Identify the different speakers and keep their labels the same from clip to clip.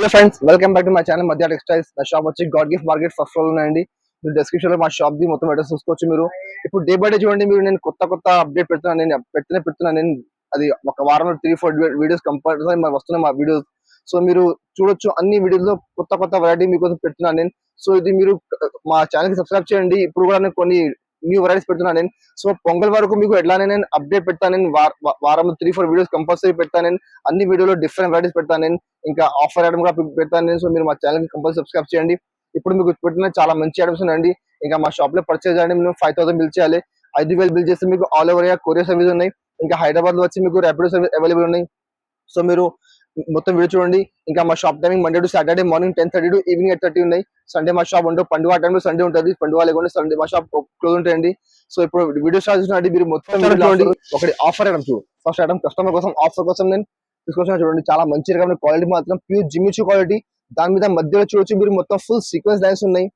Speaker 1: Hello friends, welcome back to my channel మధ్య textiles. నా shop వచ్చి God gift market first floor ఉన్నాయండి. మీరు డిస్క్రిప్షన్ లో మా షాప్ ది మొత్తం అడ్రస్ చూసుకోవచ్చు. మీరు ఇప్పుడు డే బై డే చూడండి, మీరు నేను కొత్త అప్డేట్ పెడుతున్నాను. నేను పెడుతున్నాను నేను అది ఒక వారంలో 3-4 వీడియోస్ కంపల్సరీ వస్తున్నాయి మా వీడియోస్. సో మీరు చూడొచ్చు, అన్ని వీడియోస్ లో కొత్త వెరైటీ మీకోసం పెడుతున్నాను నేను. సో ఇది మీరు మా ఛానల్ కి సబ్స్క్రైబ్ చేయండి. ఇప్పుడు కూడా నేను కొన్ని న్యూ వెరైటీస్ పెడుతున్నాను నేను. సో పొంగల్ వరకు మీకు ఎట్లానే నేను అప్డేట్ పెడతాను. నేను వారంలో 3-4 వీడియోస్ కంపల్సరీ పెడతాను నేను. అన్ని వీడియోలో డిఫరెంట్ వెరైటీస్ పెడతాను నేను. ఇంకా ఆఫర్ ఐటమ్ కూడా పెడతాను నేను. సో మీరు మా ఛానల్ కి కంపల్సరీ సబ్స్క్రైబ్ చేయండి. ఇప్పుడు మీకు పెట్టిన చాలా మంచి ఐటమ్స్ ఉన్నాయండి. ఇంకా మా షాప్ లో పర్చేజ్ చేయండి. మీరు 5,000 బిల్ చేయాలి. 5,000 బిల్ చేస్తే మీకు ఆల్ ఓవర్ కొరియర్ సర్వీస్ ఉన్నాయి. ఇంకా హైదరాబాద్ లో వచ్చి మీకు ర్యాపిడో సర్వీస్ అవైలబుల్ ఉన్నాయి. సో మీరు మొత్తం వీడియో చూడండి. ఇంకా మా shop timing Monday to Saturday morning 10:30 to evening 8:30 ఉన్నాయి. సండే మా షాప్ ఉండవు. పండుగ టైంలో సండే ఉంటుంది. పండుగ లేకుండా సండే మా షాప్ క్లోజ్ ఉంటాయండి. సో ఇప్పుడు వీడియో స్టార్ట్ చేసినట్టు మీరు మొత్తం చూడండి. ఒకటి ఆఫర్ ఐటమ్ చూడు. ఫస్ట్ ఐటమ్ కస్టమర్ కోసం ఆఫర్ కోసం నేను తీసుకొచ్చిన చూడండి. చాలా మంచి రకమైన క్వాలిటీ, మాత్రం ప్యూర్ జిమ్మిచూ క్వాలిటీ. దాని మీద మధ్యలో చూడొచ్చు మీరు మొత్తం ఫుల్ సీక్వెన్స్ లైన్స్ ఉన్నాయి.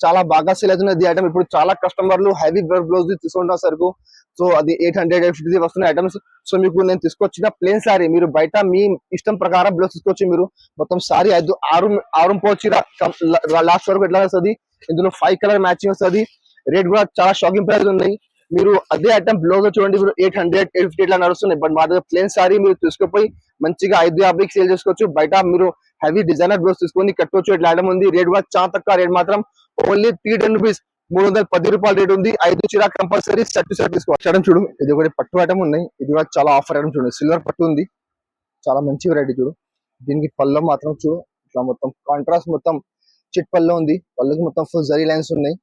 Speaker 1: చాలా బాగా సేల్ అవుతున్నది ఐటమ్. ఇప్పుడు చాలా కస్టమర్లు హెవీ బ్లౌజ్ తీసుకుంటున్నారు సరుకు. సో అది 800-850 వస్తున్న ఐటమ్స్. సో మీకు నేను తీసుకొచ్చిన ప్లేన్ సారీ, మీరు బయట మీ ఇష్టం ప్రకారం బ్లౌజ్ తీసుకోవచ్చు. మీరు మొత్తం సారీ 6 పోవచ్చు లాస్ట్ వరకు ఎట్లా వస్తుంది. ఇందులో 5 కలర్ మ్యాచింగ్ వస్తుంది. రేట్ కూడా చాలా షాకింగ్ ప్రైస్ ఉన్నాయి. మీరు అదే ఐటమ్ బ్లౌజ్ చూడండి, మీరు 800-850 ఇట్లా నడుస్తున్నాయి. బట్ మా దగ్గర ప్లేన్ సారీ మీరు తీసుకుపోయి మంచిగా 550కి సేల్ చేసుకోవచ్చు. బయట మీరు హెవీ డిజైనర్ బ్లౌజ్ తీసుకొని కట్టుకోవచ్చు. ఇట్లా ఐటమ్ ఉంది. రేట్ కూడా చాలా తక్కువ. రేట్ మాత్రం ఓన్లీ 310 రూపీస్, 310 రూపాయల రేట్ ఉంది. 5 చీర కంపల్సరీ సెట్ తీసుకోవచ్చు. ఐటమ్ చూడు, ఇది ఒకటి పట్టు ఐటమ్ ఉన్నాయి. ఇది కూడా చాలా ఆఫర్ ఐటమ్ చూడండి. సిల్వర్ పట్టు ఉంది. చాలా మంచి వెరైటీ చూడు. దీనికి పళ్ళు మాత్రం చూడు, ఇట్లా మొత్తం కాంట్రాస్ట్ మొత్తం చిట్ పళ్ళు ఉంది. పళ్ళుకి మొత్తం ఫుల్ జరీ లైన్స్ ఉన్నాయి.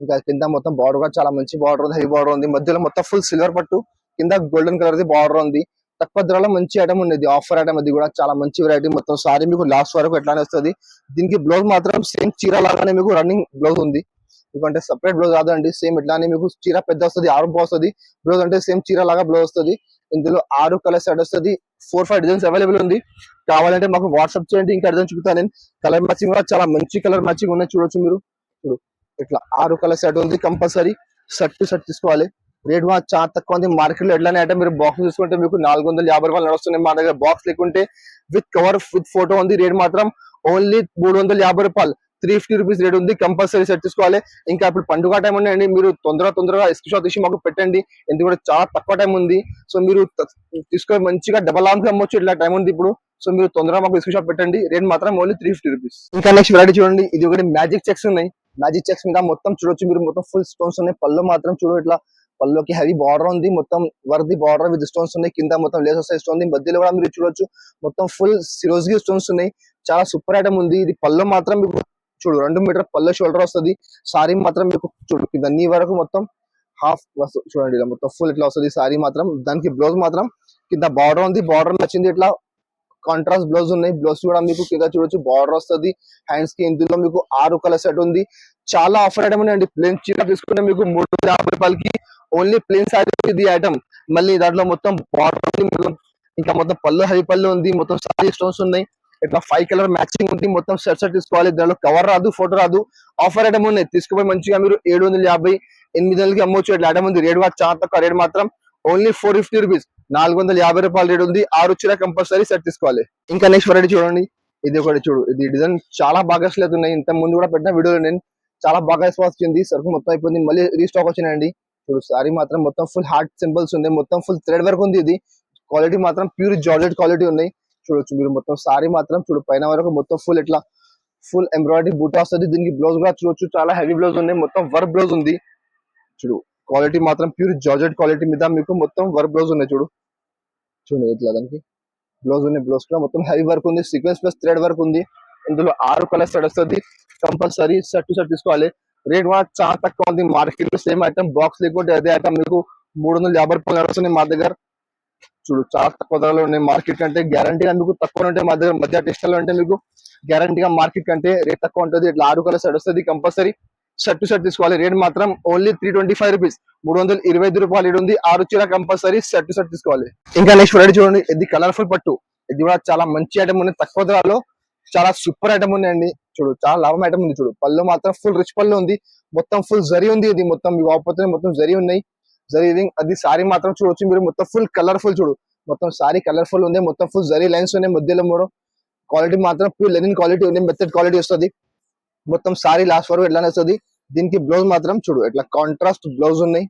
Speaker 1: ఇంకా కింద మొత్తం బార్డర్ కూడా చాలా మంచి బార్డర్ ఉంది. హెవీ బార్డర్ ఉంది. మధ్యలో మొత్తం ఫుల్ సిల్వర్ పట్టు, కింద గోల్డెన్ కలర్ ది బార్డర్ ఉంది. తక్కువ ధరలో మంచి ఐటమ్ ఉంది. ఆఫర్ ఐటమ్ అది కూడా చాలా మంచి వెరైటీ. మొత్తం సారీ మీకు లాస్ట్ వరకు ఎట్లానే వస్తుంది. దీనికి బ్లౌజ్ మాత్రం సేమ్ చీర లాగానే మీకు రన్నింగ్ బ్లౌజ్ ఉంది. ఎందుకంటే సపరేట్ బ్లౌజ్ కాదండి, సేమ్ ఇట్లానే మీకు చీర పెద్ద వస్తుంది. 6 వస్తుంది బ్లౌజ్. అంటే సేమ్ చీర లాగా బ్లౌజ్ వస్తుంది. ఇందులో 6 కలర్ సెట్ వస్తుంది. 4-5 డిజైన్స్ అవైలబుల్ ఉంది. కావాలంటే మాకు వాట్సాప్ చేయండి, ఇంకా డిజైన్ చూపుతాను నేను. కలర్ మ్యాచింగ్ కూడా చాలా మంచి కలర్ మ్యాచింగ్ ఉన్నాయి. చూడొచ్చు మీరు. చూడు, ఇట్లా 6 కలర్ సెట్ ఉంది. కంపల్సరీ సెట్ తీసుకోవాలి. రేట్ కూడా చాలా తక్కువ ఉంది. మార్కెట్ లో ఎట్లానే అంటే మీరు బాక్స్ తీసుకుంటే మీకు 450 రూపాయలు నడుస్తున్నాయి. మా దగ్గర బాక్స్ లేకుంటే విత్ కవర్ విత్ ఫోటో ఉంది. రేట్ మాత్రం ఓన్లీ 350 రూపాయలు, 350 రూపీస్ రేట్ ఉంది. కంపల్సరీ సెట్ తీసుకోవాలి. ఇంకా ఇప్పుడు పండుగ టైం ఉన్నాయండి. మీరు తొందరగా స్క్రీన్ షాట్ తీసి మాకు పెట్టండి. ఎందుకంటే చాలా తక్కువ టైం ఉంది. సో మీరు తీసుకొని మంచిగా డబల్ ఆర్మ్స్ అమ్మొచ్చు. ఇట్లా టైం ఉంది ఇప్పుడు. సో మీరు తొందరగా మాకు స్క్రీన్ షాట్ పెట్టండి. రేట్ మాత్రం ఓన్లీ 350 రూపీస్. ఇంకా నెక్స్ట్ వెరైటీ చూడండి. ఇది ఒకటి మ్యాజిక్ చెక్స్ ఉన్నాయి. మ్యాజిక్ చెక్స్ మీద మొత్తం చూడొచ్చు మీరు. మొత్తం ఫుల్ స్టోన్స్ ఉన్నాయి. పళ్ళు మాత్రం చూడు, ఇట్లా పళ్ళుకి హెవీ బార్డర్ ఉంది. మొత్తం వర్ది బార్డర్ విత్ స్టోన్స్ ఉన్నాయి. కింద మొత్తం లేసర్ సైజ్ స్టోన్ ఉంది. మధ్యలో కూడా మీరు చూడొచ్చు మొత్తం ఫుల్ సిరోజ్గి స్టోన్స్ ఉన్నాయి. చాలా సూపర్ ఐటమ్ ఉంది. ఇది పళ్ళు మాత్రం మీకు చూడు 2 మీటర్ పళ్ళు షోల్డర్ వస్తుంది. సారీ మాత్రం మీకు చూడు కింద నీ వరకు మొత్తం హాఫ్ చూడండి. ఇలా మొత్తం ఫుల్ ఇట్లా వస్తుంది సారీ మాత్రం. దానికి బ్లౌజ్ మాత్రం కింద బార్డర్ ఉంది. బార్డర్ నచ్చింది. ఇట్లా కాంట్రాస్ట్ బ్లౌజ్ ఉన్నాయి. బ్లౌజ్ కూడా మీకు కింద చూడొచ్చు బార్డర్ వస్తుంది. హ్యాండ్స్ కి ఇందులో మీకు 6 కలర్ సెట్ ఉంది. చాలా ఆఫర్ ఐటమ్ ఉన్నాయండి. ప్లేన్ చీర తీసుకుంటే మీకు 350 రూపాయలకి ఓన్లీ ప్లేన్ సారీ ఇది ఐటమ్. మళ్ళీ దాంట్లో మొత్తం బార్డర్ ఉంది. ఇంకా మొత్తం పళ్ళు హెవీ పళ్ళు ఉంది. మొత్తం సారీ స్టోన్స్ ఉన్నాయి. ఇట్లా 5 కలర్ మ్యాచింగ్ ఉంది. మొత్తం సెట్ తీసుకోవాలి. దాంట్లో కవర్ రాదు, ఫోటో రాదు. ఆఫర్ ఐటమ్ ఉన్నాయి. తీసుకుపోయి మంచిగా మీరు 750, 800కి అమ్మొచ్చు. ఇట్లా ఐటమ్ ఉంది. రేట్ కూడా చాలా తక్కువ. రేట్ మాత్రం ఓన్లీ 450 రూపీస్, 450 రూపాయల రేట్ ఉంది. 6 చీర కంపల్సరీ సెట్ తీసుకోవాలి. ఇంకా నెక్స్ట్ వెరైటీ చూడండి. ఇది ఒకటి చూడు. ఇది డిజైన్ చాలా బాగా సెలెక్ట్ ఉన్నాయి. ఇంత ముందు కూడా పెట్టిన వీడియోలో నేను చాలా బాగా రెస్పాన్స్ వచ్చింది. సరుకు మొత్తం అయిపోయింది. మళ్ళీ రీస్టాక్ వచ్చినాయండి. చూడు సారీ మాత్రం మొత్తం ఫుల్ హార్ట్ సింబల్స్ ఉన్నాయి. మొత్తం ఫుల్ థ్రెడ్ వర్క్ ఉంది. ఇది క్వాలిటీ మాత్రం ప్యూర్ జార్జెట్ క్వాలిటీ ఉన్నాయి. చూడొచ్చు మీరు. మొత్తం సారీ మాత్రం చూడు పైన వరకు మొత్తం ఫుల్ ఇట్లా ఫుల్ ఎంబ్రాయిడరీ బూటా వస్తుంది. దీనికి బ్లౌజ్ కూడా చూడొచ్చు చాలా హెవీ బ్లౌజ్ ఉన్నాయి. మొత్తం వర్క్ బ్లౌజ్ ఉంది. చూడు క్వాలిటీ మాత్రం ప్యూర్ జార్జెట్ క్వాలిటీ మీద మీకు మొత్తం వర్క్ బ్లౌజ్ ఉన్నాయి. చూడు ఇట్లా దానికి బ్లౌజ్ ఉన్నాయి. బ్లౌజ్ కూడా మొత్తం హెవీ వర్క్ ఉంది. సీక్వెన్స్ ప్లస్ థ్రెడ్ వర్క్ ఉంది. ఇందులో 6 కలర్ సెట్ వస్తుంది. కంపల్సరీ సెట్ తీసుకోవాలి. రేట్ కూడా చాలా తక్కువ ఉంది. మార్కెట్ లో సేమ్ ఐటమ్ బాక్స్ లేకుంటే అదే ఐటమ్ మీకు 350 రూపాయలు నడుస్తుంది మా దగ్గర. చూడు చాలా తక్కువ ధరలో ఉన్నాయి. మార్కెట్ కంటే గ్యారంటీగా మీకు తక్కువ ఉంటాయి మా దగ్గర. మధ్య టెక్స్టైల్ అంటే మీకు గ్యారంటీగా మార్కెట్ కంటే రేట్ తక్కువ ఉంటుంది. ఇట్లా 6 కలర్ సెట్ వస్తుంది. కంపల్సరీ సెట్ తీసుకోవాలి. రేట్ మాత్రం ఓన్లీ 325 రూపీస్, 325 రూపాయలు రేట్ ఉంది. 6 చీర కంపల్సరీ సెట్ తీసుకోవాలి. ఇంకా నెక్స్ట్ వెరైటీ చూడండి. ఇది కలర్ఫుల్ పట్టు. ఇది కూడా చాలా మంచి ఐటమ్ ఉంది. తక్కువ ధరలో చాలా సూపర్ ఐటమ్ ఉన్నాయండి. చూడు చాలా లాభం ఐటమ్ ఉంది. చూడు పళ్ళు మాత్రం ఫుల్ రిచ్ పళ్ళు ఉంది. మొత్తం ఫుల్ జరీ ఉంది. ఇది మొత్తం మీకు ఆపోతే మొత్తం జరీ ఉన్నాయి. జరీ అది సారీ మాత్రం చూడొచ్చు మీరు. మొత్తం ఫుల్ కలర్ఫుల్ చూడు. మొత్తం సారీ కలర్ఫుల్ ఉంది. మొత్తం ఫుల్ జరీ లైన్స్ ఉన్నాయి. మధ్యలో మూడు క్వాలిటీ మాత్రం ప్యూర్ లెనిన్ క్వాలిటీ ఉంది, మెత్తడ్ క్వాలిటీ వస్తుంది. మొత్తం సారీ లాస్ట్ వరకు ఎట్లానే వస్తుంది. దీనికి బ్లౌజ్ మాత్రం చూడు ఇట్లా కాంట్రాస్ట్ బ్లౌజ్ ఉన్నాయి.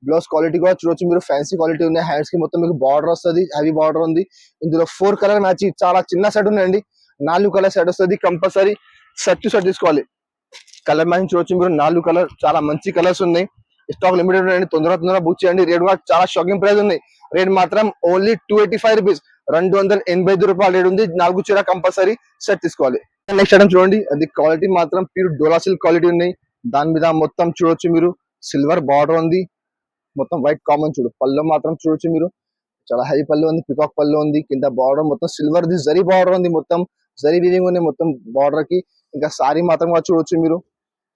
Speaker 1: బ్లౌజ్ క్వాలిటీ కూడా చూడొచ్చు మీరు, ఫ్యాన్సీ క్వాలిటీ ఉన్నాయి. హ్యాండ్స్ కి మొత్తం మీకు బార్డర్ వస్తుంది, హెవీ బార్డర్ ఉంది. ఇందులో 4 కలర్ మ్యాచింగ్, చాలా చిన్న సెట్ ఉందండి. 4 కలర్ సెట్ వస్తుంది. కంపల్సరీ సెట్ టు సెట్ తీసుకోవాలి. కలర్ మ్యాచింగ్ చూడొచ్చు మీరు, 4 కలర్, చాలా మంచి కలర్స్ ఉన్నాయి. స్టాక్ లిమిటెడ్ ఉన్నాయండి, తొందరగా బుక్ చేయండి. రేట్ కూడా చాలా షాకింగ్ ప్రైస్ ఉంది. రేట్ మాత్రం ఓన్లీ 285 రూపీస్, 285 రూపాయలు రేట్ ఉంది. 4 చీర కంపల్సరీ సెట్ తీసుకోవాలి. నెక్స్ట్ ఐటమ్ చూడండి, అది క్వాలిటీ మాత్రం ప్యూర్ డోలా సిల్క్ క్వాలిటీ ఉన్నాయి. దాని మీద మొత్తం చూడొచ్చు మీరు సిల్వర్ బార్డర్ ఉంది, మొత్తం వైట్ కామన్. చూడు పళ్ళు మాత్రం చూడొచ్చు మీరు, చాలా హై పళ్ళు ఉంది, పికాక్ పళ్ళు ఉంది. కింద బార్డర్ మొత్తం సిల్వర్ ది జరీ బార్డర్ ఉంది, మొత్తం జరీ వీవింగ్ ఉంది మొత్తం బార్డర్ కి. ఇంకా సారీ మాత్రం చూడొచ్చు మీరు,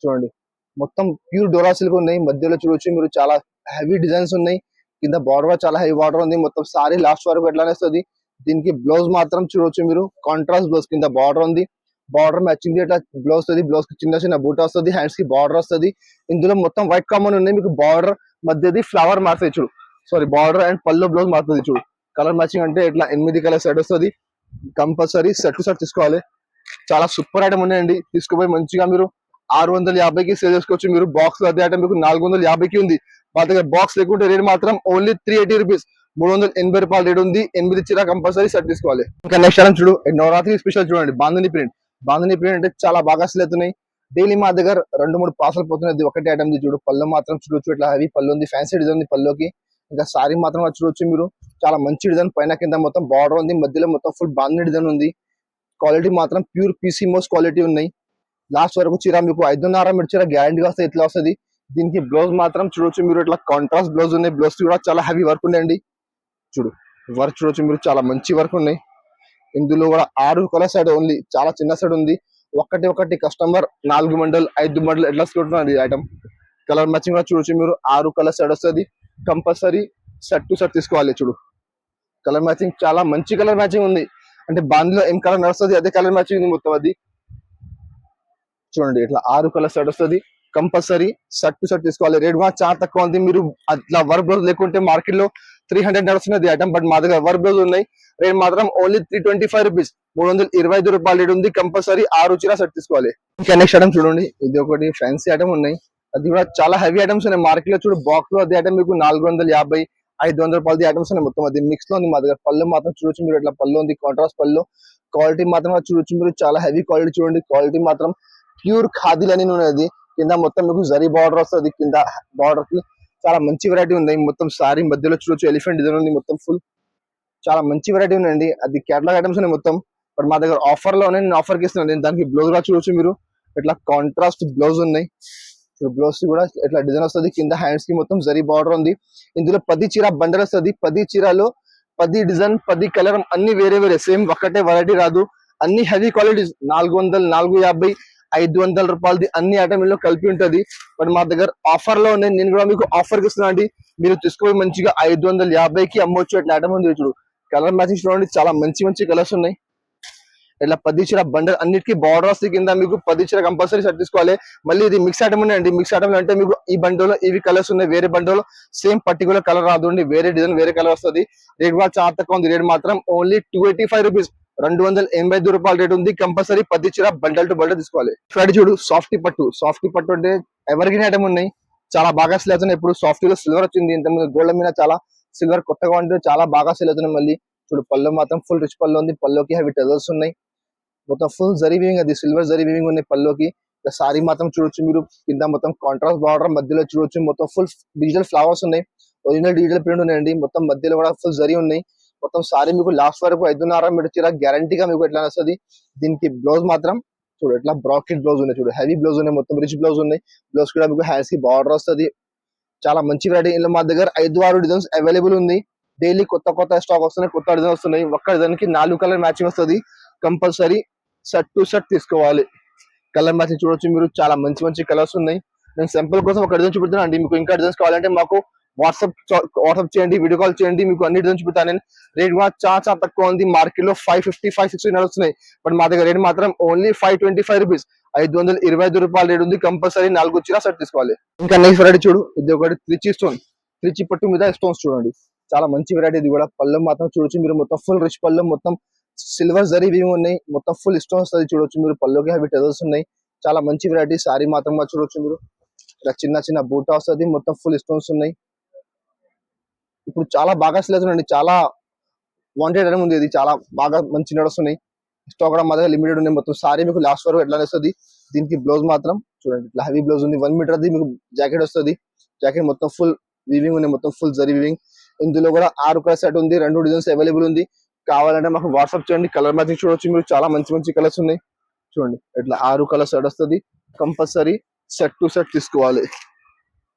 Speaker 1: చూడండి మొత్తం ప్యూర్ డోలా సిల్క్ ఉన్నాయి. మధ్యలో చూడొచ్చు మీరు చాలా హెవీ డిజైన్స్ ఉన్నాయి. కింద బార్డర్ చాలా హై బార్డర్ ఉంది. మొత్తం సారీ లాస్ట్ వరకు ఎట్లానే వస్తుంది. దీనికి బ్లౌజ్ మాత్రం చూడొచ్చు మీరు, కాంట్రాస్ట్ బ్లౌజ్, కింద బార్డర్ ఉంది, బార్డర్ మ్యాచింగ్ ఇట్లా బ్లౌజ్ వస్తుంది. బ్లౌజ్ కి చిన్న చిన్న బూట వస్తుంది, హ్యాండ్స్ కి బార్డర్ వస్తుంది. ఇందులో మొత్తం వైట్ కామన్ ఉన్నాయి. మీకు బార్డర్ మధ్యది ఫ్లవర్ మారుతుంది చూడు, సారీ బార్డర్ అండ్ పళ్ళు బ్లౌజ్ మారుతుంది చూడు. కలర్ మ్యాచింగ్ అంటే ఇట్లా 8 కలర్ సెట్ వస్తుంది. కంపల్సరీ సెట్ టు సెట్ తీసుకోవాలి. చాలా సూపర్ ఐటమ్ ఉన్నాయండి. తీసుకుపోయి మంచిగా మీరు 650కి సేల్ చేసుకోవచ్చు. మీరు బాక్స్ లో అదే ఐటమ్ మీకు 450కి ఉంది. మా దగ్గర బాక్స్ లేకుంటే రేట్ మాత్రం ఓన్లీ 380 రూపీస్, 380 రూపాయలు రేట్ ఉంది. 8 చీర కంపల్సరీ సెట్ తీసుకోవాలి. ఇంకా నెక్స్ట్ ఐటమ్ చూడు, నవరాత్రి స్పెషల్ చూడండి, బాంధని ప్రింట్. బాంధని ప్రింట్ అంటే చాలా బాగా సేల్ అవుతున్నాయి. డైలీ మా దగ్గర 2-3 పార్సల్ పోతున్నాయి. ఒకటే ఐటమ్ చూడు, పళ్ళు మాత్రం చూడొచ్చు ఇట్లా హెవీ పళ్ళు ఉంది, ఫ్యాన్సీ డిజైన్ ఉంది పళ్ళుకి. ఇంకా సారీ మాత్రం చూడొచ్చు మీరు, చాలా మంచి డిజైన్, పైన కింద మొత్తం బార్డర్ ఉంది, మధ్యలో మొత్తం ఫుల్ బాంధని డిజైన్ ఉంది. క్వాలిటీ మాత్రం ప్యూర్ పీసీ మోస్ క్వాలిటీ ఉన్నాయి. లాస్ట్ వరకు చీర మీకు 5.5 మీటర్ చీర గ్యారంటీగా వస్తుంది, ఇట్లా వస్తుంది. దీనికి బ్లౌజ్ మాత్రం చూడొచ్చు మీరు, ఇట్లా కాంట్రాస్ట్ బ్లౌజ్ ఉన్నాయి. బ్లౌజ్ కూడా చాలా హెవీ వర్క్ ఉందండి. చూడు వర్క్ చూడొచ్చు మీరు, చాలా మంచి వర్క్ ఉన్నాయి. ఇందులో కూడా 6 కలర్ సైడ్ ఓన్లీ, చాలా చిన్న సైడ్ ఉంది. ఒకటి కస్టమర్ 4 బండల్ 5 బండల్ ఎట్లా తీసుకుంటున్నారు ఐటమ్. కలర్ మ్యాచింగ్ కూడా చూడొచ్చు మీరు, 6 కలర్ సైడ్ వస్తుంది. కంపల్సరీ సెట్ టు సెట్ తీసుకోవాలి. చూడు కలర్ మ్యాచింగ్ చాలా మంచి కలర్ మ్యాచింగ్ ఉంది. అంటే బాండ్లో ఏం కలర్ నడుస్తుంది అదే కలర్ మ్యాచింగ్ ఉంది మొత్తం. అది చూడండి ఇట్లా 6 కలర్ సెట్ వస్తుంది. కంపల్సరీ సెట్ టు సెట్ తీసుకోవాలి. రేట్ కూడా చాలా తక్కువ ఉంది. మీరు అట్లా వర్క్ బ్లౌజ్ లేకుంటే మార్కెట్ లో 300 నడుస్తున్నది ఐటమ్, బట్ మా దగ్గర వర్క్ బ్లౌజ్ ఉన్నాయి. రేట్ మాత్రం ఓన్లీ 325 రూపీస్, 325 రూపాయలు రేట్ ఉంది. కంపల్సరీ 6 చీర సెట్ తీసుకోవాలి. ఇంకా నెక్స్ట్ ఐటమ్ చూడండి, ఇది ఒకటి ఫ్యాన్సీ ఐటమ్ ఉన్నాయి. అది కూడా చాలా హెవీ ఐటమ్స్ ఉన్నాయి. మార్కెట్ లో చూడు బాక్స్ లో అదే ఐటమ్ మీకు 450, 500 రూపాయలది ఐటమ్స్ ఉన్నాయి మొత్తం. అది మిక్స్ లో ఉంది. మా దగ్గర పళ్ళు మాత్రం చూడొచ్చు మీరు, ఇట్లా పళ్ళు ఉంది, కాంట్రాస్ట్ పళ్ళు. క్వాలిటీ మాత్రం చూడొచ్చు మీరు, చాలా హెవీ క్వాలిటీ. చూడండి క్వాలిటీ మాత్రం ప్యూర్ ఖాదీ లెనిన్ ఉన్నది. కింద మొత్తం మీకు జరీ బార్డర్ వస్తుంది. కింద బార్డర్ కి చాలా మంచి వెరైటీ ఉన్నాయి. మొత్తం సారీ మధ్యలో చూడొచ్చు ఎలిఫెంట్ డిజైన్ ఉంది మొత్తం ఫుల్, చాలా మంచి వెరైటీ ఉన్నాయండి. అది కేటలాగ్ ఐటమ్స్ ఉన్నాయి మొత్తం. బట్ మా దగ్గర ఆఫర్ లోనే నేను ఆఫర్ కి ఇస్తున్నాను. దానికి బ్లౌజ్ కూడా చూడొచ్చు మీరు, ఇట్లా కాంట్రాస్ట్ బ్లౌజ్ ఉన్నాయి. బ్లౌజ్ కూడా ఇట్లా డిజైన్ వస్తుంది. కింద హ్యాండ్స్ కి మొత్తం జరీ బార్డర్ ఉంది. ఇందులో 10 చీర బండల్ వస్తుంది. 10 చీరలో 10 డిజైన్, 10 కలర్, అన్ని వేరే వేరే, సేమ్ ఒకటే వెరైటీ రాదు. అన్ని హెవీ క్వాలిటీస్, 400, 450, 500 రూపాయలది అన్ని ఐటమ్ లో కలిపి ఉంటది. బట్ మా దగ్గర ఆఫర్ లో ఉన్నాయి. నేను కూడా మీకు ఆఫర్ కి ఇస్తున్నా అండి. మీరు తీసుకుపోయి మంచిగా 550కి అమ్మొచ్చు. అట్లా ఐటమ్ ఉంది చూడు. కలర్ మ్యాచింగ్ చూడండి, చాలా మంచి మంచి కలర్స్ ఉన్నాయి. ఇట్లా 10 చీర బండల్, అన్నిటికీ బార్డర్ వస్తుంది. కింద మీకు 10 చీర కంపల్సరీ సెట్ తీసుకోవాలి. మళ్ళీ ఇది మిక్స్ ఐటమ్ ఉన్నాయండి. మిక్స్ ఐటమ్ అంటే మీకు ఈ బండలో ఇవి కలర్స్ ఉన్నాయి, వేరే బండలో సేమ్ పర్టికులర్ కలర్ రాదు, వేరే డిజైన్ వేరే కలర్ వస్తుంది. రేట్ కూడా చాలా తక్కువ ఉంది. రేట్ మాత్రం ఓన్లీ 285 రూపీస్, 285 రూపాయల రేట్ ఉంది. కంపల్సరీ 10 చీర బండల్ టు బండల్ తీసుకోవాలి. ఫ్రైడ్ చూడు సాఫ్టీ పట్టు. సాఫ్టీ పట్టు అంటే ఎవరికైనా ఐటమ్ ఉన్నాయి, చాలా బాగా సేల్ అవుతున్నాయి. ఇప్పుడు సాఫ్టీలో సిల్వర్ వచ్చింది. ఇంతకుముందు గోల్డ్ మీద చాలా సిల్వర్ కొత్తగా ఉంటే చాలా బాగా సేల్ అవుతున్నాయి. మళ్ళీ చూడు పళ్ళు మాత్రం ఫుల్ రిచ్ పళ్ళు ఉంది. పళ్ళుకి హెవీ టెజల్స్ ఉన్నాయి. మొత్తం ఫుల్ జరీ వీవింగ్, అది సిల్వర్ జరీ వీవింగ్ ఉన్నాయి పళ్ళుకి. సారీ మాత్రం చూడొచ్చు మీరు, కింద మొత్తం కాంట్రాస్ట్ బార్డర్, మధ్యలో చూడొచ్చు మొత్తం ఫుల్ డిజిటల్ ఫ్లవర్స్ ఉన్నాయి. ఒరిజినల్ డిజిటల్ ప్రింట్ ఉన్నాయండి. మొత్తం మధ్యలో కూడా ఫుల్ జరీ ఉన్నాయి. మొత్తం సారీ మీకు లాస్ట్ వరకు 5.5 మీటర్ చీర గ్యారంటీగా మీకు ఎట్లా వస్తుంది. దీనికి బ్లౌజ్ మాత్రం చూడు, ఎట్లా బ్రాకెట్ బ్లౌజ్ ఉన్నాయి. చూడు హెవీ బ్లౌజ్ ఉన్నాయి, మొత్తం రిచ్ బ్లౌజ్ ఉన్నాయి. బ్లౌజ్ కూడా మీకు హ్యాండ్స్ కి బార్డర్ వస్తుంది. చాలా మంచి వెరైటీ. ఇందులో మా దగ్గర 5-6 డిజైన్స్ అవైలబుల్ ఉంది. డైలీ కొత్త స్టాక్ వస్తున్నాయి, కొత్త డిజైన్ వస్తున్నాయి. ఒక్క డిజైన్ కి 4 కలర్ మ్యాచింగ్ వస్తుంది. కంపల్సరీ సెట్ టు సెట్ తీసుకోవాలి. కలర్ మ్యాచింగ్ చూడొచ్చు మీరు, చాలా మంచి మంచి కలర్స్ ఉన్నాయి. నేను సింపుల్ కోసం ఒక డిజైన్ చూపిస్తున్నాను అండి. మీకు ఇంకా డిజైన్స్ కావాలంటే మాకు వాట్సాప్ చేయండి, వీడియో కాల్ చేయండి, మీకు అన్ని డిజైన్స్ చూపిస్తాను నేను. రేట్ కూడా చాలా తక్కువ ఉంది. మార్కెట్ లో 550, 560 నడుస్తున్నాయి. బట్ మా దగ్గర రేట్ మాత్రం ఓన్లీ 525 రూపీస్, 525 రూపాయల రేట్ ఉంది. కంపల్సరీ 4 చీర సెట్ తీసుకోవాలి. ఇంకా నెక్స్ట్ వెరైటీ చూడు, ఇది ఒకటి త్రిచి స్టోన్, త్రిచి పట్టు మీద స్టోన్స్ చూడండి, చాలా మంచి వెరైటీ. ఇది కూడా పళ్ళు మాత్రం చూడొచ్చు మీరు, మొత్తం ఫుల్ రిచ్ పళ్ళు, మొత్తం సిల్వర్ జరీ ఇవి ఉన్నాయి, మొత్తం ఫుల్ స్టోన్స్ అది చూడొచ్చు మీరు. పళ్ళుకి అవి టెజల్స్ ఉన్నాయి, చాలా మంచి వెరైటీ. సారీ మాత్రం చూడొచ్చు మీరు, ఇలా చిన్న చిన్న బూటా వస్తుంది, మొత్తం ఫుల్ స్టోన్స్ ఉన్నాయి. ఇప్పుడు చాలా బాగా సేల్ అవుతుందండి, చాలా వాంటెడ్ అని ఉంది. ఇది చాలా బాగా మంచి నడుస్తున్నాయి. స్టాక్ కూడా మాత్రం లిమిటెడ్ ఉన్నాయి. మొత్తం సారీ మీకు లాస్ట్ వరకు ఎట్లా వస్తుంది. దీనికి బ్లౌజ్ మాత్రం చూడండి, ఇట్లా హెవీ బ్లౌజ్ ఉంది. 1 మీటర్ అది మీకు జాకెట్ వస్తుంది. జాకెట్ మొత్తం ఫుల్ వీవింగ్ ఉన్నాయి, మొత్తం ఫుల్ జరీ వీవింగ్. ఇందులో కూడా 6 కలర్ సెట్ ఉంది, 2 డిజైన్స్ అవైలబుల్ ఉంది. కావాలంటే మాకు వాట్సాప్ చేయండి. కలర్ మ్యాచింగ్ చూడొచ్చు మీరు, చాలా మంచి మంచి కలర్స్ ఉన్నాయి. చూడండి ఇట్లా 6 కలర్ సెట్ వస్తుంది. కంపల్సరీ సెట్ టు సెట్ తీసుకోవాలి.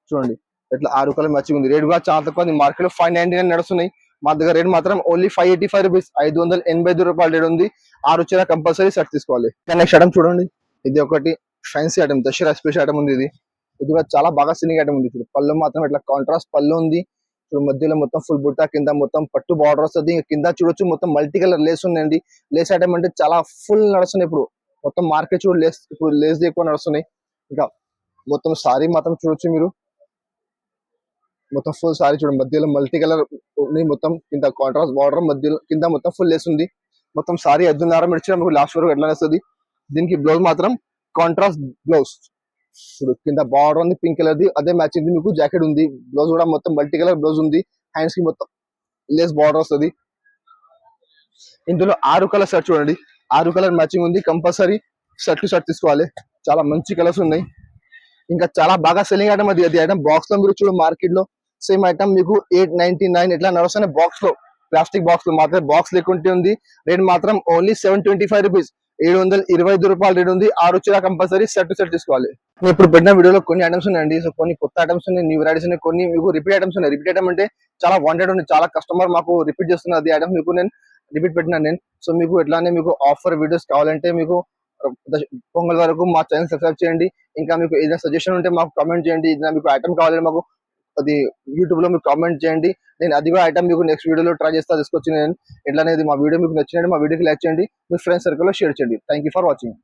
Speaker 1: చూడండి ఇట్లా 6 కలర్ మ్యాచింగ్ ఉంది. రేట్ కూడా చాలా తక్కువ. మార్కెట్ లో 599 నడుస్తున్నాయి, మా దగ్గర రేట్ మాత్రం ఓన్లీ 585 రూపీస్, 585 రూపాయలు రేట్ ఉంది. 6 వచ్చినా కంపల్సరీ సెట్ తీసుకోవాలి. నెక్స్ట్ ఐటమ్ చూడండి, ఇది ఒకటి fancy item, Dasara special item ఉంది. ఇది కూడా చాలా బాగా సినింగ్ ఐటమ్ ఉంది. ఇప్పుడు పళ్ళు మాత్రం ఇట్లా కాంట్రాస్ట్ పళ్ళు ఉంది. ఇప్పుడు మధ్యలో మొత్తం ఫుల్ బుట్ట, కింద మొత్తం పట్టు బార్డర్ వస్తుంది. కింద చూడొచ్చు మొత్తం మల్టీ కలర్ లేస్ ఉన్నాయండి. లేస్ ఐటమ్ అంటే చాలా ఫుల్ నడుస్తున్నాయి ఇప్పుడు. మొత్తం మార్కెట్ చూడు లేస్, ఇప్పుడు లేస్ ఎక్కువ నడుస్తున్నాయి. ఇంకా మొత్తం సారీ మాత్రం చూడొచ్చు మీరు, మొత్తం ఫుల్ సారీ చూడండి. మధ్యలో మల్టీ కలర్ ఉంది, మొత్తం కింద కాంట్రాస్ట్ బార్డర్, మధ్యలో కింద మొత్తం ఫుల్ లేస్ ఉంది. మొత్తం సారీ 5.5 మీటర్ మీకు లాస్ట్ వరకు ఎట్లా వస్తుంది. దీనికి బ్లౌజ్ మాత్రం కాంట్రాస్ట్ బ్లౌజ్. ఇప్పుడు కింద బార్డర్ ఉంది పింక్ కలర్ ది, అదే మ్యాచింగ్ మీకు జాకెట్ ఉంది. బ్లౌజ్ కూడా మొత్తం మల్టీ కలర్ బ్లౌజ్ ఉంది. హ్యాండ్స్ కి మొత్తం లేస్ బార్డర్ వస్తుంది. ఇందులో 6 కలర్ షర్ట్ చూడండి, 6 కలర్ మ్యాచింగ్ ఉంది. కంపల్సరీ షర్ట్ టు షర్ట్ తీసుకోవాలి. చాలా మంచి కలర్స్ ఉన్నాయి. ఇంకా చాలా బాగా సెల్లింగ్ ఐటమ్ అది. ఐటమ్ బాక్స్ లో మీరు చూడు, మార్కెట్ లో సేమ్ ఐటమ్ మీకు 899 ఇట్లా నడుస్తున్నాయి. బాక్స్ లో, ప్లాస్టిక్ బాక్స్ లో మాత్రం బాక్స్ లేకుంటే ఉంది. రేట్ మాత్రం ఓన్లీ 725 రూపీస్, 725 రూపాయలు రేట్ ఉంది. 6 వచ్చినా కంపల్సరీ సెట్ టు సెట్ తీసుకోవాలి. నేను ఇప్పుడు పెట్టిన వీడియోలో కొన్ని ఐటమ్స్ ఉన్నాయండి. సో కొన్ని కొత్త ఐటమ్స్ ఉన్నాయి, న్యూ వెరైటీస్ ఉన్నాయి, కొన్ని మీకు రిపీట్ ఐటమ్స్ ఉన్నాయి. రిపీట్ ఐటమ్ అంటే చాలా వాంటెడ్ ఉంది, చాలా కస్టమర్ మాకు రిపీట్ చేస్తున్నారు. అది ఐటమ్ మీకు నేను రిపీట్ పెట్టినాను నేను. సో మీకు ఎట్లానే మీకు ఆఫర్ వీడియోస్ కావాలంటే మీకు పొంగల్ వరకు మా ఛానల్ సబ్స్క్రైబ్ చేయండి. ఇంకా మీకు ఏదైనా సజెషన్ ఉంటే మాకు కామెంట్ చేయండి. ఏదైనా మీకు ఐటమ్ కావాలంటే మాకు అది యూట్యూబ్ లో మీకు కామెంట్ చేయండి. నేను అది కూడా ఐటమ్ మీకు నెక్స్ట్ వీడియోలో ట్రై చేస్తా తీసుకొచ్చి. నేను ఎట్లా అనేది మా వీడియో మీకు నచ్చినట్టు మా వీడియోకి లైక్ చేయండి, మీ ఫ్రెండ్స్ సర్కిల్ లో షేర్ చేయండి. Thank you for watching.